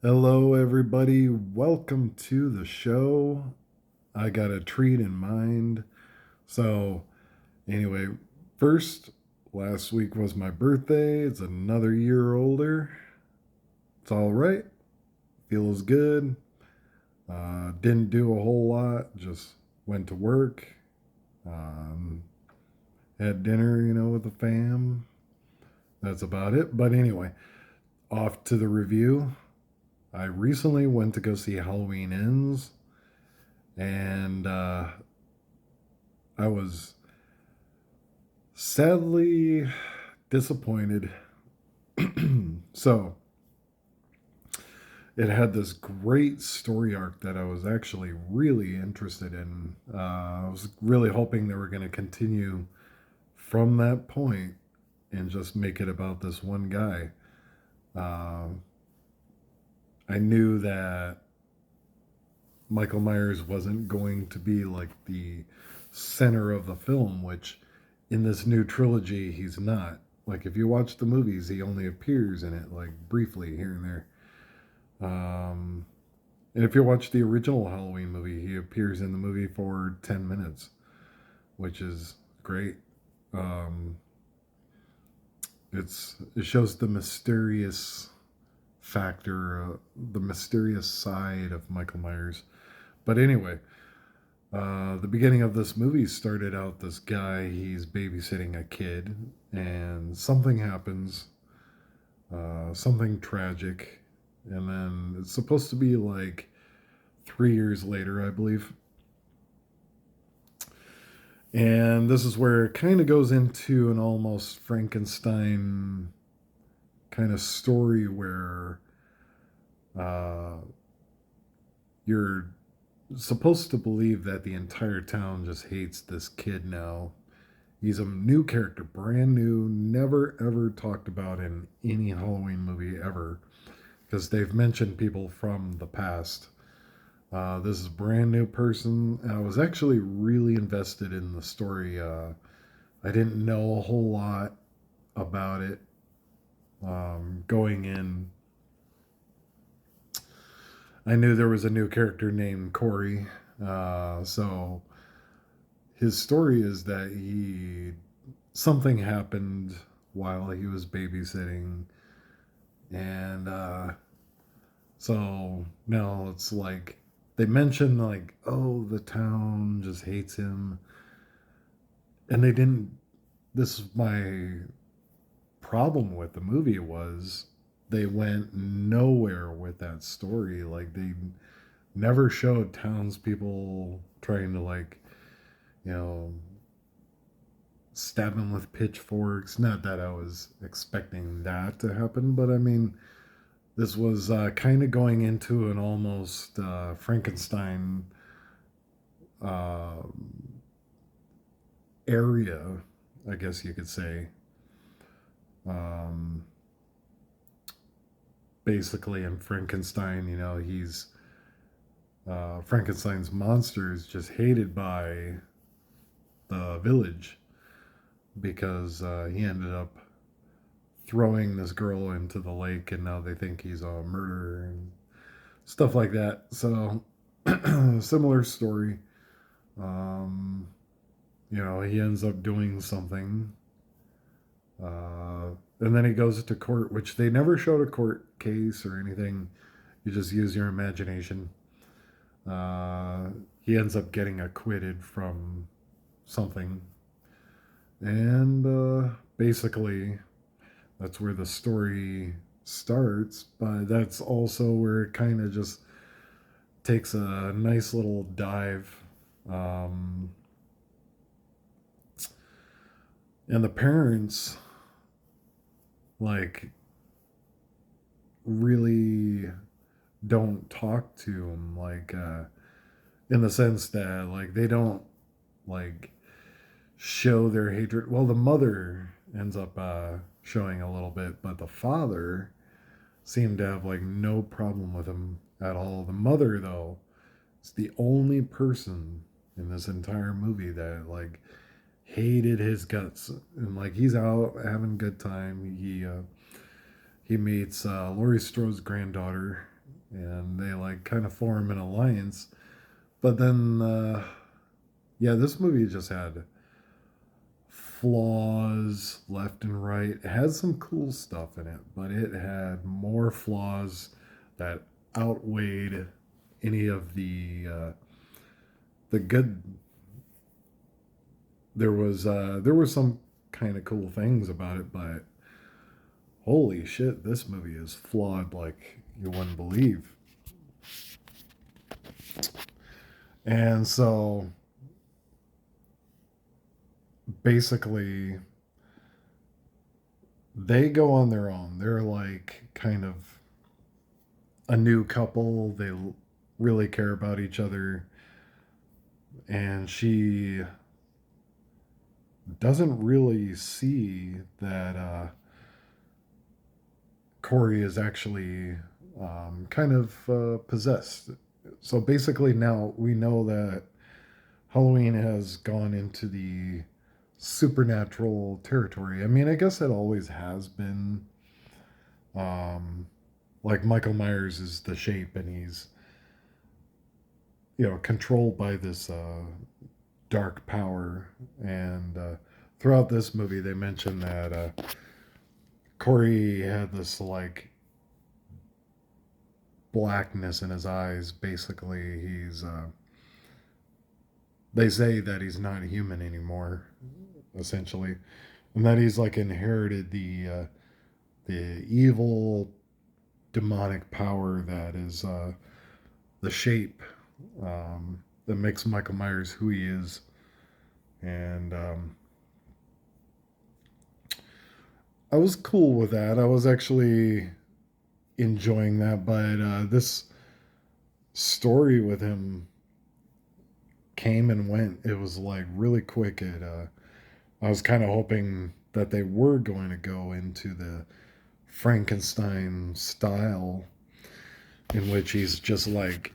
Hello, everybody. Welcome to the show. I got a treat in mind. So, anyway, first, last week was my birthday. It's another year older. It's all right. Feels good. Didn't do a whole lot. Just went to work. Um, had dinner, with the fam. That's about it. But anyway, off to the review. I recently went to go see Halloween Ends, and I was sadly disappointed. So, it had this great story arc that I was actually really interested in. I was really hoping they were going to continue from that point and just make it about this one guy. Uh, I knew that Michael Myers wasn't going to be like the center of the film, which in this new trilogy, he's not. Like, if you watch the movies, he only appears in it, like, briefly here and there. Um, and if you watch the original Halloween movie, he appears in the movie for 10 minutes, which is great. Um, it shows the mysterious factor, the mysterious side of Michael Myers. But anyway, the beginning of this movie started out this guy, he's babysitting a kid, and something happens, something tragic. And then it's supposed to be like 3 years later, I believe. And this is where it kind of goes into an almost Frankenstein kind of story where uh, you're supposed to believe that the entire town just hates this kid now. He's a new character, brand new, never ever talked about in any Halloween movie ever, because they've mentioned people from the past. This is a brand new person, and I was actually really invested in the story. I didn't know a whole lot about it going in. I knew there was a new character named Corey, so his story is that he something happened while he was babysitting, and so now it's like they mention like, oh, the town just hates him, and they didn't. This is my problem with the movie was they went nowhere with that story. Like they never showed townspeople trying to like, you know, stab him with pitchforks. Not that I was expecting that to happen, but I mean, this was kind of going into an almost Frankenstein uh, area, I guess you could say. Um, Basically, in Frankenstein, he's Frankenstein's monster is just hated by the village because he ended up throwing this girl into the lake, and now they think he's a murderer and stuff like that. So, similar story. Um, he ends up doing something, and then he goes to court, which they never showed a court case or anything. You just use your imagination. Uh, he ends up getting acquitted from something, and basically that's where the story starts. But that's also where it kind of just takes a nice little dive. Um, and the parents, like, really don't talk to him, like, in the sense that, like, they don't, like, show their hatred. Well, the mother ends up showing a little bit, but the father seemed to have, like, no problem with him at all. The mother, though, is the only person in this entire movie that, like, hated his guts, and like he's out having a good time. He meets Laurie Strode's granddaughter, and they like kind of form an alliance. But then, yeah, this movie just had flaws left and right. It had some cool stuff in it, but it had more flaws that outweighed any of the good. There were some kind of cool things about it, but holy shit, this movie is flawed like you wouldn't believe. And so basically, they go on their own. They're like kind of a new couple. They really care about each other, and she doesn't really see that Corey is actually kind of possessed. So basically, now we know that Halloween has gone into the supernatural territory. I mean, I guess it always has been. Um, like Michael Myers is the shape, and he's controlled by this dark power. And throughout this movie, they mention that Corey had this like blackness in his eyes. Basically, he's they say that he's not human anymore, essentially, and that he's like inherited the evil demonic power that is the shape that makes Michael Myers who he is. And I was cool with that. I was actually enjoying that, but this story with him came and went. It was like really quick. I was kind of hoping that they were going to go into the Frankenstein style, in which he's just like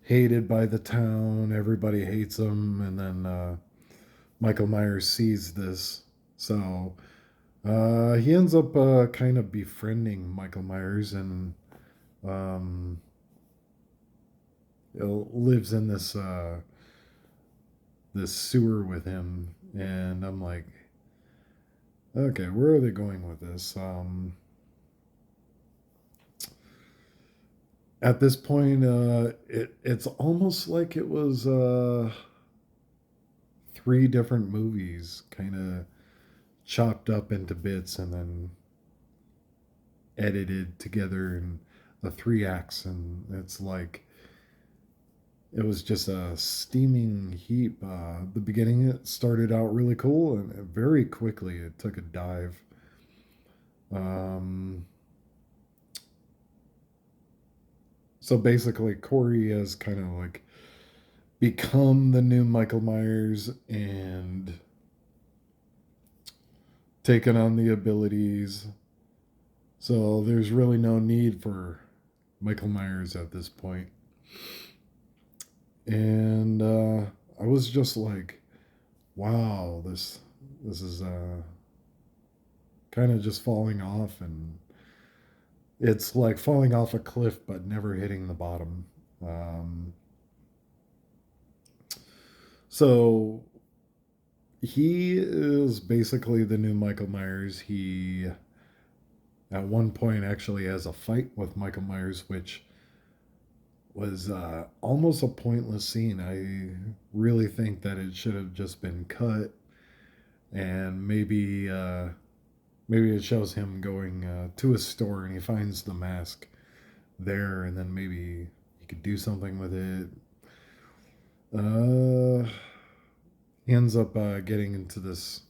hated by the town. Everybody hates him, and then Michael Myers sees this, so he ends up kind of befriending Michael Myers, and um, lives in this sewer with him. And I'm like, okay, where are they going with this? At this point, it's almost like it was three different movies, kind of chopped up into bits and then edited together in the three acts. And it's like it was just a steaming heap. The beginning, it started out really cool, and very quickly it took a dive. Um, so basically, Corey has kind of like become the new Michael Myers and taken on the abilities. So there's really no need for Michael Myers at this point. And I was just like, wow, this is kind of just falling off, and it's like falling off a cliff but never hitting the bottom. Um, so he is basically the new Michael Myers. He at one point actually has a fight with Michael Myers, which was almost a pointless scene. I really think that it should have just been cut, and maybe it shows him going to a store and he finds the mask there, and then maybe he could do something with it. Uh, he ends up getting into this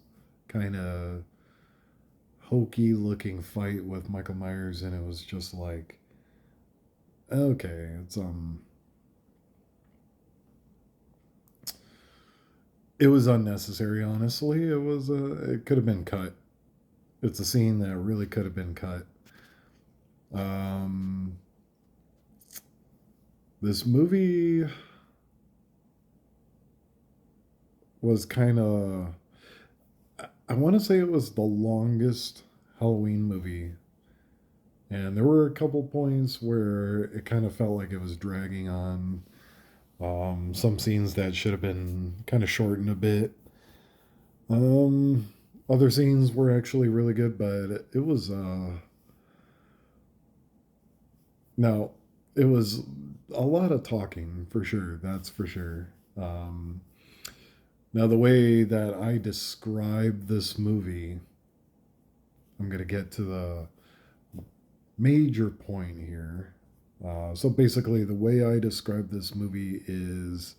kind of hokey looking fight with Michael Myers, and it was just like, okay, it was unnecessary. Honestly, it could have been cut. It's a scene that really could have been cut. Um, this movie was kind of, I want to say it was the longest Halloween movie And there were a couple points where it kind of felt like it was dragging on. Some scenes that should have been kind of shortened a bit. Um, Other scenes were actually really good, but it was no, it was a lot of talking for sure. That's for sure. Um, Now, the way that I describe this movie, I'm going to get to the major point here. So basically, the way I describe this movie is,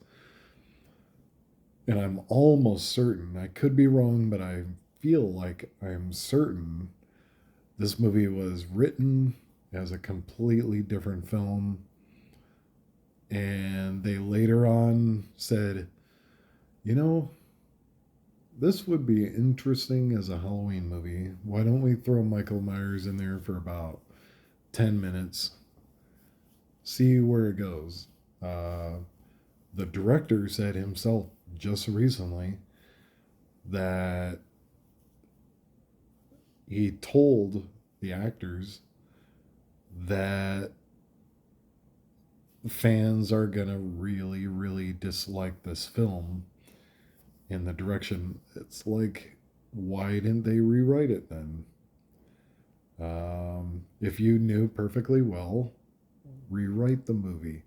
and I'm almost certain, I could be wrong, but I feel like I'm certain this movie was written as a completely different film. And they later on said, you know, this would be interesting as a Halloween movie. Why don't we throw Michael Myers in there for about 10 minutes? See where it goes. Uh, the director said himself just recently that he told the actors that fans are going to really, really dislike this film in the direction. It's like, why didn't they rewrite it then? If you knew perfectly well, rewrite the movie.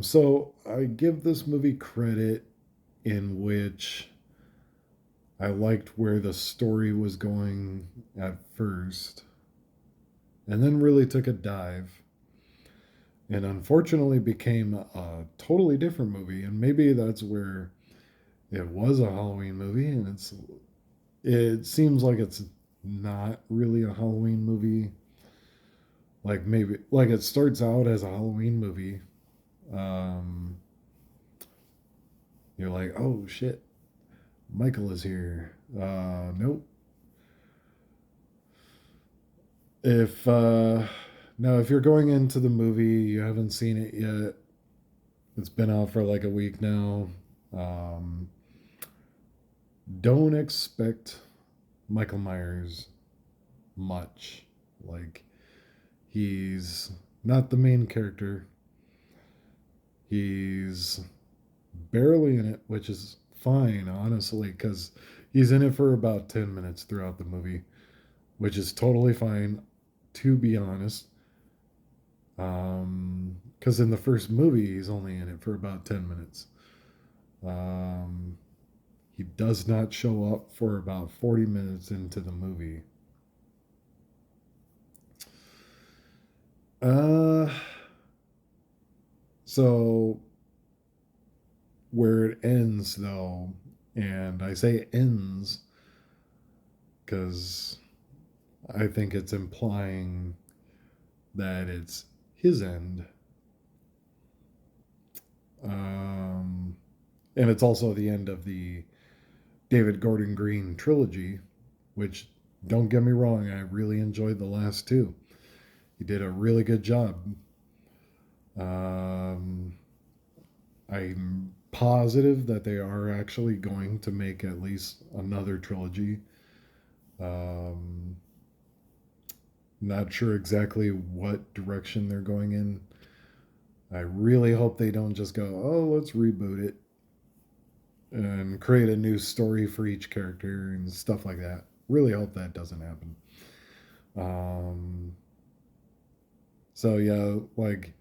So I give this movie credit in which I liked where the story was going at first, and then really took a dive, and unfortunately became a totally different movie. And maybe that's where it was a Halloween movie, and it seems like it's not really a Halloween movie. Like maybe like it starts out as a Halloween movie. Um, you're like, oh shit, Michael is here. Nope. If Now, if you're going into the movie, you haven't seen it yet. It's been out for like a week now. Um, don't expect Michael Myers much. Like he's not the main character. He's barely in it, which is fine, honestly, because he's in it for about 10 minutes throughout the movie, which is totally fine, to be honest. Because in the first movie, he's only in it for about 10 minutes. Um, he does not show up for about 40 minutes into the movie. Uh, so where it ends, though, and I say ends because I think it's implying that it's his end. Um, and it's also the end of the David Gordon Green trilogy, which, don't get me wrong, I really enjoyed the last two. He did a really good job. Um, I'm positive that they are actually going to make at least another trilogy. Um, Not sure exactly what direction they're going in. I really hope they don't just go, oh, let's reboot it and create a new story for each character and stuff like that. Really hope that doesn't happen. Um, so, yeah, like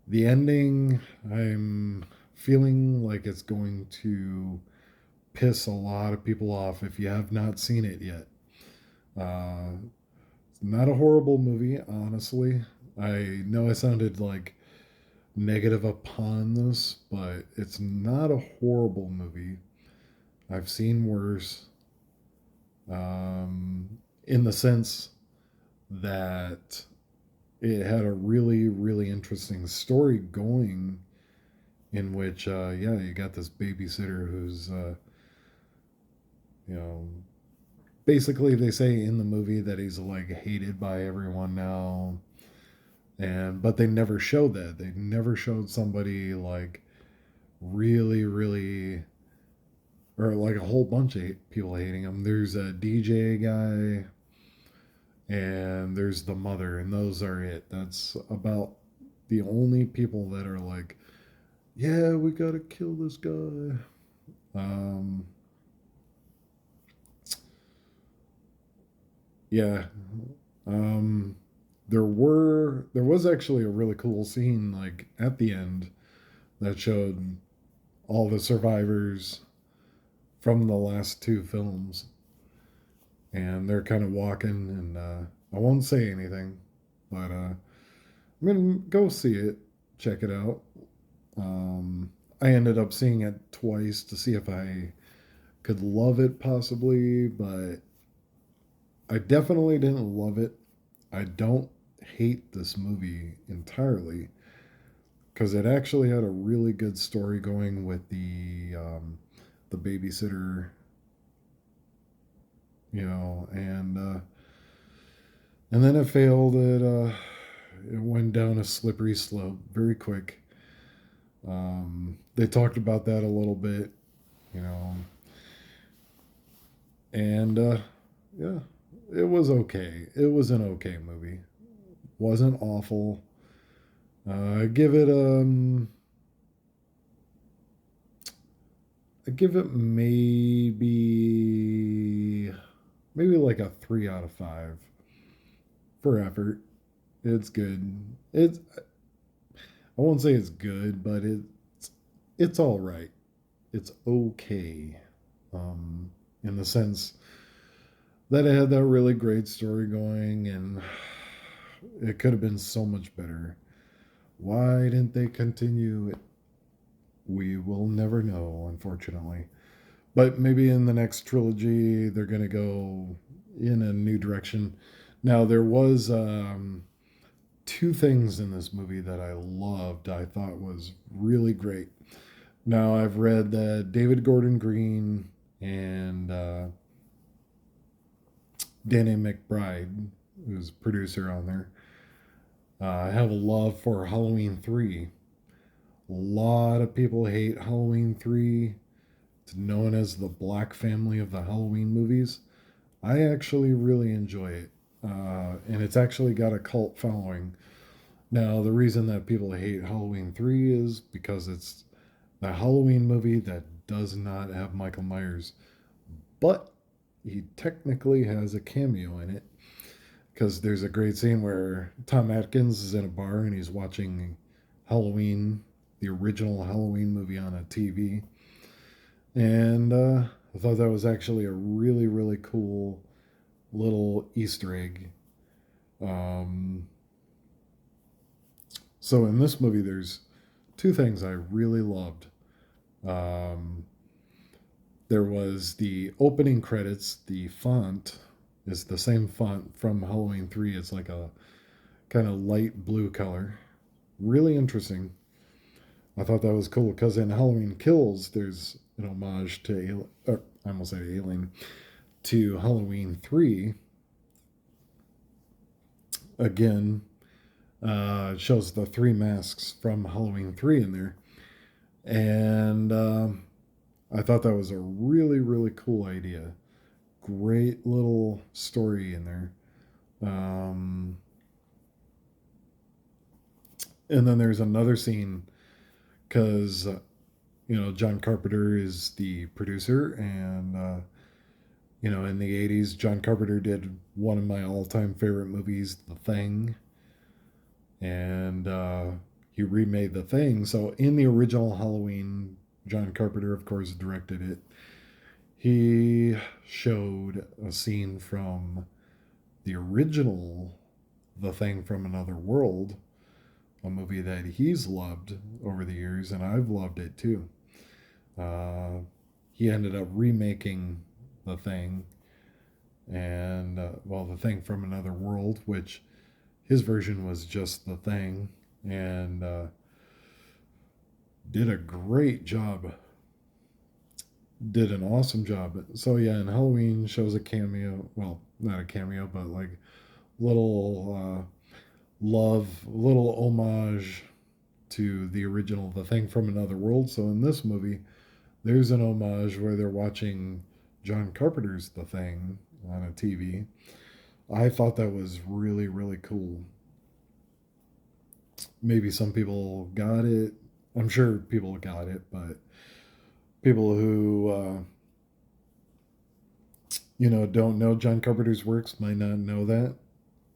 the ending, I'm feeling like it's going to piss a lot of people off if you have not seen it yet. Uh, it's not a horrible movie, honestly. I know I sounded like negative upon this, but it's not a horrible movie. I've seen worse, in the sense that it had a really, really interesting story going. In which, yeah, you got this babysitter who's, you know, basically they say in the movie that he's like hated by everyone now, and but they never showed that. They never showed somebody like really, really, or like a whole bunch of people hating him. There's a DJ guy, and there's the mother, and those are it. That's about the only people that are like, yeah, we gotta kill this guy. Um, yeah. Um, there was actually a really cool scene like at the end that showed all the survivors from the last two films, and they're kind of walking, and I won't say anything, but I'm gonna go see it, check it out. Um, I ended up seeing it twice to see if I could love it possibly, but I definitely didn't love it. I don't hate this movie entirely because it actually had a really good story going with the babysitter, and then it failed. It went down a slippery slope very quick. They talked about that a little bit, you know, and yeah, it was okay. It was an okay movie. Wasn't awful. I give it maybe like a 3 out of 5 for effort. It's good. I won't say it's good, but it's all right. It's okay. Um, in the sense that it had that really great story going, and it could have been so much better. Why didn't they continue it? We will never know, unfortunately. But maybe in the next trilogy, they're going to go in a new direction. Now, there was two things in this movie that I loved. I thought was really great. Now, I've read that David Gordon Green and Danny McBride, who's producer on there, have a love for Halloween 3. A lot of people hate Halloween 3. It's known as the Black Family of the Halloween movies. I actually really enjoy it. And it's actually got a cult following. Now, the reason that people hate Halloween 3 is because it's the Halloween movie that does not have Michael Myers, but he technically has a cameo in it because there's a great scene where Tom Atkins is in a bar and he's watching Halloween, the original Halloween movie on a TV. And I thought that was actually a really, really cool little Easter egg. Um, so in this movie, there's two things I really loved. Um, there was the opening credits. The font is the same font from Halloween 3. It's like a kind of light blue color. Really interesting. I thought that was cool because in Halloween Kills, there's an homage to, I almost said Alien, to Halloween 3. Again, it shows the three masks from Halloween 3 in there. And I thought that was a really, really cool idea. Great little story in there. Um, and then there's another scene because, John Carpenter is the producer. And, in the 80s, John Carpenter did one of my all time favorite movies, The Thing. And he remade The Thing. So in the original Halloween, John Carpenter, of course, directed it. He showed a scene from the original The Thing from Another World, a movie that he's loved over the years, and I've loved it too. Uh, he ended up remaking The Thing, and, The Thing from Another World, which his version was just The Thing, and did a great job. Did an awesome job. So yeah, and Halloween shows a cameo. Well, not a cameo, but like little little homage to the original The Thing from Another World. So in this movie, there's an homage where they're watching John Carpenter's The Thing on a TV. I thought that was really, really cool. Maybe some people got it. I'm sure people got it, but people who, don't know John Carpenter's works might not know that.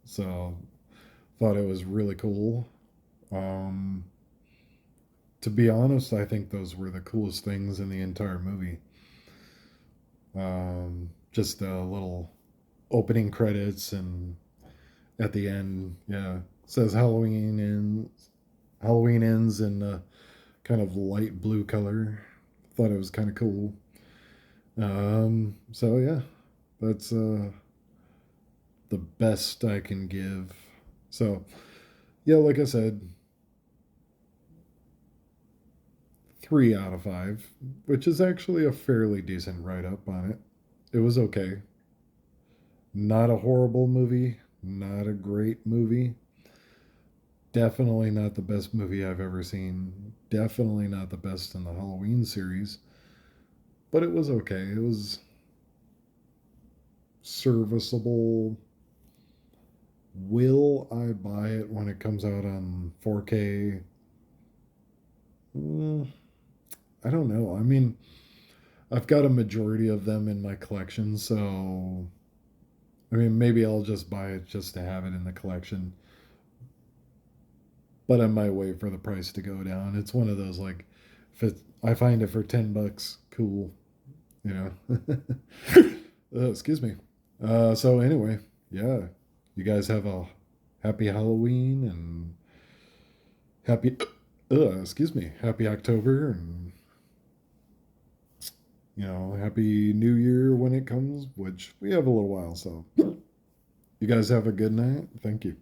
So, thought it was really cool. Um, to be honest, I think those were the coolest things in the entire movie. Just the little opening credits and at the end, yeah, says Halloween ends in a kind of light blue color. Thought it was kind of cool. So yeah, that's the best I can give. So yeah, like I said, 3 out of 5, which is actually a fairly decent write up on it. It was okay. Not a horrible movie. Not a great movie. Definitely not the best movie I've ever seen. Definitely not the best in the Halloween series. But it was okay. It was serviceable. Will I buy it when it comes out on 4K? Mm, I don't know. I mean, I've got a majority of them in my collection, so I mean, maybe I'll just buy it just to have it in the collection. But I might wait for the price to go down. It's one of those like, if I find it for $10, cool, you know. Excuse me. So anyway, yeah, you guys have a happy Halloween and happy, excuse me, happy October and happy New Year when it comes, which we have a little while. So you guys have a good night. Thank you.